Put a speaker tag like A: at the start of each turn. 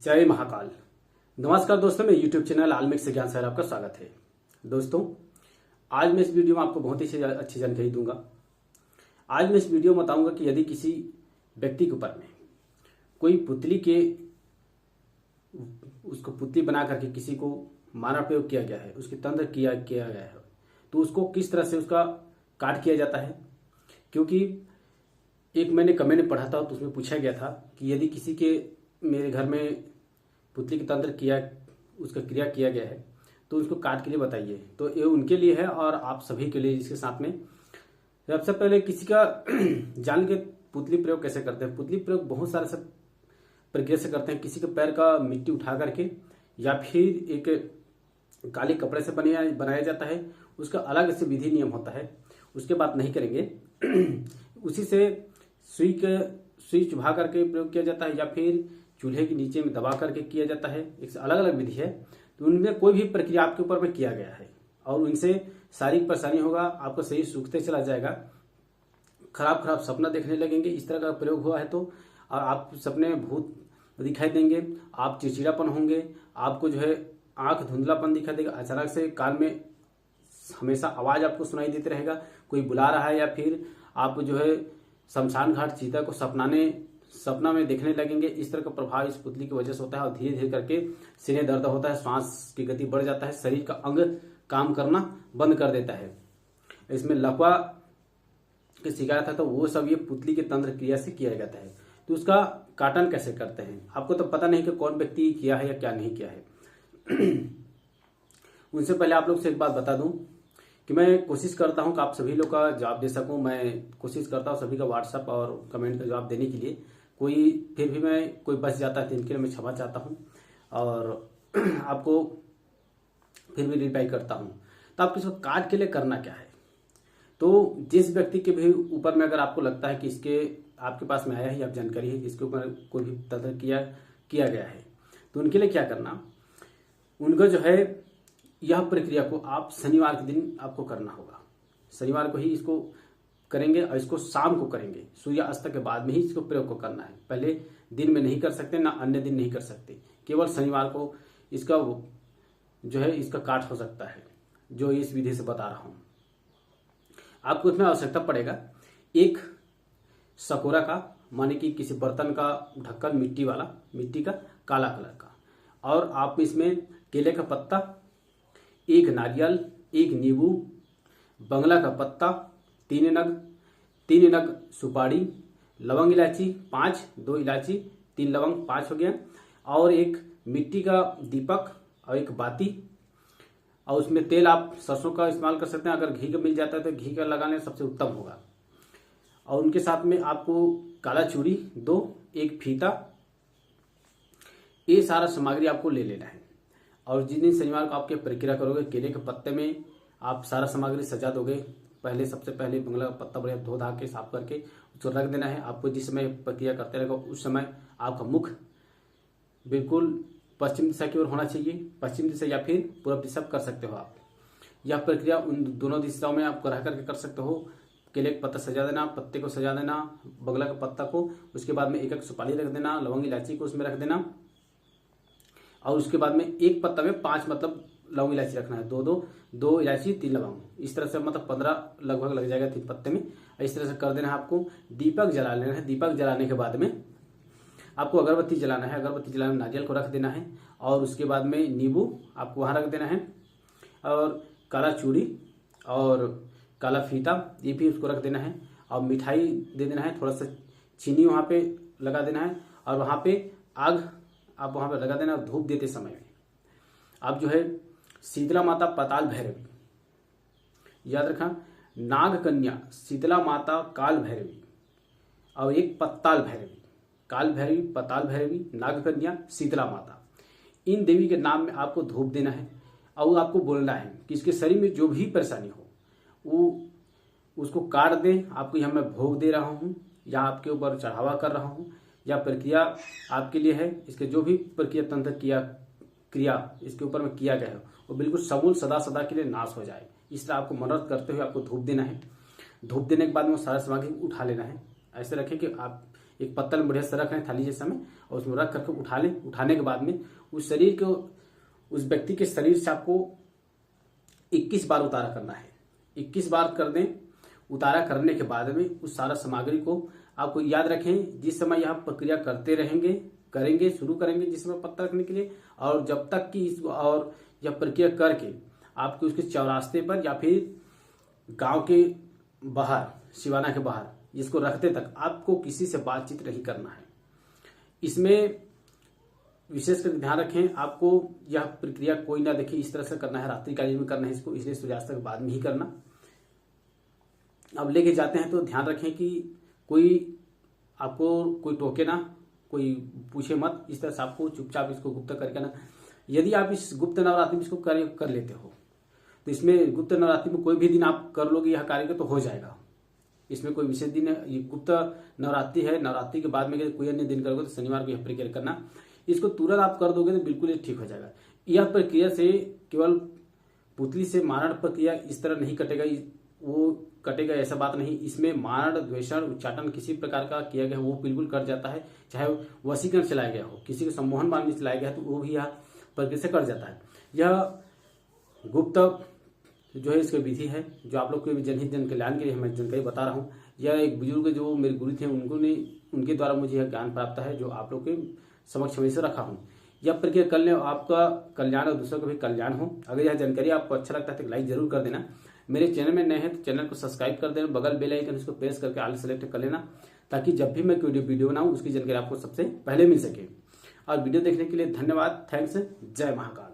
A: जय महाकाल। नमस्कार दोस्तों, मैं यूट्यूब चैनल आलमिक ज्ञान से आपका स्वागत है। दोस्तों, आज मैं इस वीडियो में आपको बहुत ही अच्छी जानकारी दूंगा। आज मैं इस वीडियो में बताऊंगा कि यदि किसी व्यक्ति के ऊपर में कोई उसको पुतली बना करके किसी को मानव प्रयोग किया गया है, उसकी तंत्र किया गया है, तो उसको किस तरह से उसका काट किया जाता है। क्योंकि एक मैंने कमेंट में पढ़ा था तो उसमें पूछा गया था कि यदि किसी के मेरे घर में पुतली की तंत्र किया उसका क्रिया किया गया है तो उसको काट के लिए बताइए। तो ये उनके लिए है और आप सभी के लिए। इसके साथ में सबसे पहले किसी का जान के पुतली प्रयोग कैसे करते हैं। पुतली प्रयोग बहुत सारे सब प्रक्रिया से करते हैं। किसी के पैर का मिट्टी उठा करके या फिर एक काले कपड़े से बनाया जाता है, उसका अलग से विधि नियम होता है, उसके बात नहीं करेंगे। उसी से सुई चुभा करके प्रयोग किया जाता है या फिर चूल्हे के नीचे में दबा करके किया जाता है। एक अलग अलग विधि है। तो उनमें कोई भी प्रक्रिया आपके ऊपर में किया गया है और उनसे शारीरिक परेशानी होगा, आपका शरीर सूखते चला जाएगा, खराब सपना देखने लगेंगे। इस तरह का प्रयोग हुआ है तो और आप सपने में भूत दिखाई देंगे, आप चिड़चिड़ापन होंगे, आपको जो है आंख धुंधलापन दिखाई देगा, अचानक से कान में हमेशा आवाज आपको सुनाई देते रहेगा, कोई बुला रहा है, या फिर आप जो है शमशान घाट चीता को सपना में देखने लगेंगे। इस तरह का प्रभाव इस पुतली की वजह से होता है और धीरे धीरे करके सीने दर्द होता है, श्वास की गति बढ़ जाता है, शरीर का अंग काम करना बंद कर देता है। इसमें लकवा की शिकायत है तो वो सब ये पुतली के तंत्र क्रिया से किया जाता है। तो उसका काटन कैसे करते हैं, आपको तो पता नहीं कि कौन व्यक्ति किया है या क्या नहीं किया है। उनसे पहले आप लोग से एक बात बता दूं कि मैं कोशिश करता हूं कि आप सभी लोग का जवाब दे सकूं। मैं कोशिश करता हूं सभी का व्हाट्सएप और कमेंट का जवाब देने के लिए। फिर भी मैं कोई बच जाता है तो इनके लिए मैं क्षमा चाहता हूं और आपको फिर भी रिप्लाई करता हूं। तो आपको इसको काट के लिए करना क्या है। तो जिस व्यक्ति के भी ऊपर में अगर आपको लगता है कि इसके आपके पास में आया है या जानकारी है जिसके ऊपर कोई भी तंत्र किया गया है, तो उनके लिए क्या करना, उनका जो है यह प्रक्रिया को आप शनिवार के दिन आपको करना होगा। शनिवार को ही इसको करेंगे और इसको शाम को करेंगे, सूर्यास्त के बाद में ही इसको प्रयोग को करना है। पहले दिन में नहीं कर सकते, ना अन्य दिन नहीं कर सकते, केवल शनिवार को इसका जो है इसका काट हो सकता है, जो इस विधि से बता रहा हूं। आपको इसमें आवश्यकता पड़ेगा एक सकोरा का, माने कि किसी बर्तन का ढक्कन मिट्टी का काला कलर का, और आप इसमें केले का पत्ता, एक नारियल, एक नींबू, बंगला का पत्ता, तीन नग सुपारी, लवंग इलायची 5, 2 इलायची, 3 लवंग 5 हो गया, और एक मिट्टी का दीपक और एक बाती, और उसमें तेल आप सरसों का इस्तेमाल कर सकते हैं। अगर घी का मिल जाता है तो घी का लगाने सबसे उत्तम होगा। और उनके साथ में आपको काला चूड़ी 2, एक फीता, ये सारा सामग्री आपको ले लेना है। और जिस दिन शनिवार को आपके प्रक्रिया करोगे, केले के पत्ते में आप सारा सामग्री सजा दोगे। सबसे पहले बंगला का पत्ता बढ़िया धो धा के साफ करके उसको रख देना है। आपको जिस समय प्रक्रिया करते रहेगा उस समय आपका मुख बिल्कुल पश्चिम दिशा की ओर होना चाहिए, पश्चिम दिशा या फिर पूर्व दिशा कर सकते हो आप। यह प्रक्रिया उन दोनों दिशाओं में आप रह करके कर सकते हो। केले का पत्ता सजा देना, पत्ते को सजा देना, बंगला का पत्ता को, उसके बाद में एक सुपारी रख देना, लवंग इलायची को उसमें रख देना, और उसके बाद में एक पत्ता में 5 मतलब लवंग इलायची रखना है, 2 इलायची 3 लवंग, इस तरह से मतलब 15 लगभग लग जाएगा 3 पत्ते में। इस तरह से कर देना है। आपको दीपक जला लेना है। दीपक जलाने के बाद में आपको अगरबत्ती जलाना है। अगरबत्ती जलाने में नारियल को रख देना है, और उसके बाद में नींबू आपको वहां रख देना है, और काला चूड़ी और काला फीता ये भी उसको रख देना है, और मिठाई दे देना है, थोड़ा सा चीनी वहां पे लगा देना है, और वहां पे आग आप वहां पे लगा देना। धूप देते समय में आप जो है शीतला माता, पाताल भैरवी, याद रखा, नाग कन्या, शीतला माता, काल भैरवी, और एक पत्ताल भैरवी, काल भैरवी, पताल भैरवी, नाग कन्या, शीतला माता, इन देवी के नाम में आपको धूप देना है। और आपको बोलना है कि इसके शरीर में जो भी परेशानी हो वो उसको काट दें। आपको यहाँ मैं भोग दे रहा हूँ या आपके ऊपर चढ़ावा कर रहा हूँ, या प्रक्रिया आपके लिए है। इसके जो भी प्रक्रिया तंत्र क्रिया इसके ऊपर में किया गया है वो बिल्कुल समूल सदा के लिए नाश हो जाए। इस तरह आपको मनोरथ करते हुए आपको धूप देना है। धूप देने के बाद में वो सारा सामग्री उठा लेना है। ऐसे रखें कि आप एक पत्तल में बढ़िया से रख लें थाली जैसा में, और उसमें रख करके उठा लें। उठाने के बाद में उस शरीर को, उस व्यक्ति के शरीर से आपको 21 बार उतारा करना है। 21 बार कर दें। उतारा करने के बाद में उस सारा सामग्री को आपको याद रखें, जिस समय यह प्रक्रिया करते करेंगे शुरू करेंगे जिस समय पत्ता रखने के लिए, और जब तक कि और यह प्रक्रिया करके आपको उसके चौरास्ते पर या फिर गांव के बाहर, शिवाना के बाहर जिसको रखते तक आपको किसी से बातचीत नहीं करना है। इसमें विशेष कर ध्यान रखें, आपको यह प्रक्रिया कोई ना देखे इस तरह से करना है, रात्रिकालीन में करना है इसको, इसलिए सूर्यास्त के बाद में ही करना। अब लेके जाते हैं तो ध्यान रखें कि कोई आपको कोई टोके ना, कोई पूछे मत, इस तरह से आपको चुपचाप इसको गुप्त करके ना। यदि आप इस गुप्त नवरात्रि में इसको कर लेते हो तो इसमें गुप्त नवरात्रि में कोई भी दिन आप कर लोगे यह कार्य तो हो जाएगा। इसमें कोई विशेष दिन है, ये गुप्त नवरात्रि है। नवरात्रि के बाद में कोई अन्य दिन करोगे तो शनिवार को यह प्रक्रिया करना। इसको तुरंत आप कर दोगे तो बिल्कुल ये ठीक हो जाएगा। यह प्रक्रिया से केवल पुतली से मारण प्रक्रिया इस तरह नहीं कटेगा, वो कटेगा ऐसा बात नहीं। इसमें मारण, द्वेषण, उच्चाटन किसी प्रकार का किया गया वो बिल्कुल कट जाता है। चाहे वशीकरण चलाया गया हो, किसी को सम्मोहन बाण भी चलाया गया है तो वो भी यह प्रक्रिया से कट जाता है। यह गुप्त जो है इसकी विधि है, जो आप लोग के जनहित जन कल्याण के लिए मैं जानकारी बता रहा हूँ। यह एक बुजुर्ग जो मेरे गुरु थे उनके द्वारा मुझे यह ज्ञान प्राप्त है, जो आप लोग के समक्ष हमेशा रखा हूँ। यह प्रक्रिया कर ले, आपका कल्याण और दूसरों का भी कल्याण हो। अगर यह जानकारी आपको अच्छा लगता है तो लाइक जरूर कर देना। मेरे चैनल में नए हैं तो चैनल को सब्सक्राइब कर देना, बगल बेल आइकन इसको प्रेस करके ऑल सेलेक्ट कर लेना, ताकि जब भी मैं कोई वीडियो बनाऊं उसकी जानकारी आपको सबसे पहले मिल सके। और वीडियो देखने के लिए धन्यवाद। थैंक्स। जय महाकाल।